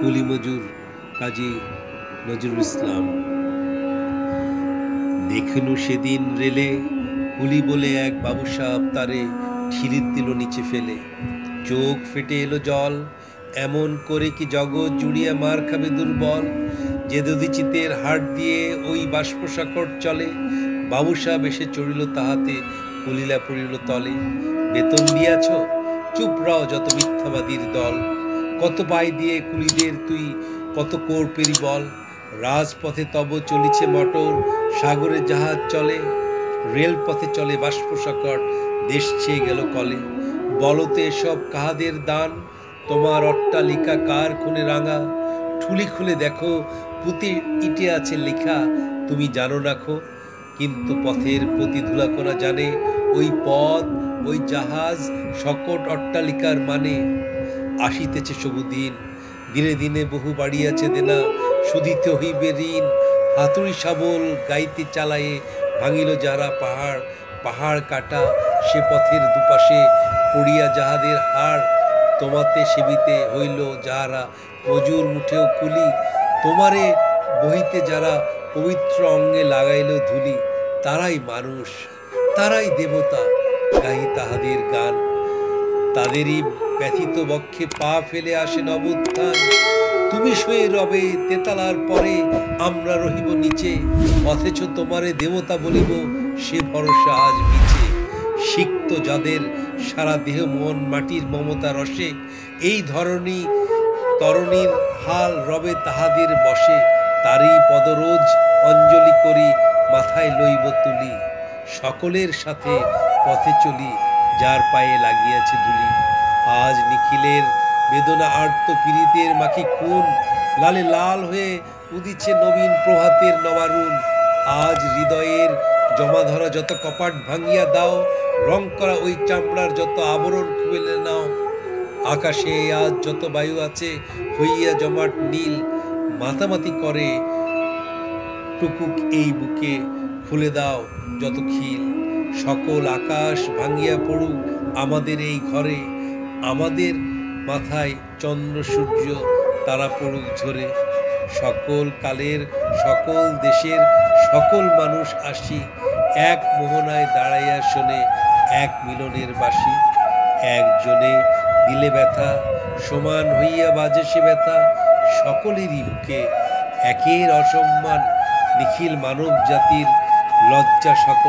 কুলি মজুর কাজী নজরুল ইসলাম। দেখনু সেদিন রেলে কুলি বলে এক বাবু সাহেব তারে ঠিলির দিল নিচে ফেলে। চোখ ফেটে এলো জল, এমন করে কি জগৎ জুড়িয়া মার খাবে দুর্বল। যে দধিচিতের হাট দিয়ে ওই বাষ্পসাকট চলে, বাবু সাহেব এসে চড়িল তাহাতে, কুলিলা পড়িল তলে। বেতন দিয়াছ? চুপ রাও যত মিথ্যাবাদীর দল। কত পাই দিয়ে কুলিদের তুই কত কোর পেরি বল। রাজপথে তব চলিছে মটর, সাগরে জাহাজ চলে, রেলপথে চলে বাষ্পসাকট, দেশ ছেয়ে গেল কলে। বলতে এসব কাহাদের দান, তোমার অট্টালিকা কার খুনে রাঙা। ঠুলি খুলে দেখো, পুঁতে ইটে আছে লেখা, তুমি জানো রাখো। কিন্তু পথের প্রতি ধুলাকোনা জানে, ওই পথ ওই জাহাজ সকট অট্টালিকার মানে। আসিতেছে সবুদিন, দিনে দিনে বহু বাড়িয়াছে দেনা, শুধিতে হইবে ঋণ। হাতুড়ি শাবল গাইতে চালায়ে ভাঙিল যারা পাহাড়, পাহাড় কাটা সে পথের দুপাশে পড়িয়া যাহাদের হাড়। তোমাতে সেবিতে হইল যাহারা মজুর মুঠেও কুলি, তোমারে বহিতে যারা পবিত্র অঙ্গে লাগাইল ধুলি। তারাই মানুষ, তারাই দেবতা, গাহি তাহাদের গান। তাদেরই ব্যথিত বক্ষে পা ফেলে আসে নবোত্থান। তুমি শুয়ে রবে তেতালার পরে, আমরা রহিব নিচে, অথচ তোমারে দেবতা বলিব, সে ভরসা আজ মিছে। সিক্ত যাদের সারা দেহ মন মাটির মমতা রসে, এই ধরনী তরণীর হাল রবে তাহাদের বসে। তারই পদরোজ অঞ্জলি করি, মাথায় লইব তুলি। সকলের সাথে পথে চলি, যার পায়ে লাগিয়াছে ধুলি। আজ নিখিলের বেদনা আর্ত পীড়িতের মাখি খুন, লালে লাল হয়ে উদিছে নবীন প্রভাতের নবারুণ। আজ হৃদয়ের জমা ধরা যত কপাট ভাঙিয়া দাও, রং করা ওই চামড়ার যত আবরণ খুলে নাও। আকাশে আজ যত বায়ু আছে হইয়া জমাট নীল, মাতামাতি করে টুকুক এই বুকে, খুলে দাও যত খিল। সকল আকাশ ভাঙিয়া পড়ুক আমাদের এই ঘরে, আমাদের মাথায় চন্দ্র সূর্য তারা পড়ুক ঝরে। সকল কালের সকল দেশের সকল মানুষ আসি, এক মোহনায় দাঁড়াইয়া শোনে এক মিলনের বাঁশি। একজনে দিলে ব্যথা, সমান হইয়া বাজে সে ব্যথা, সকলেরই বুকে একের অসম্মান। নিখিল মানব জাতির লজ্জা সকলে।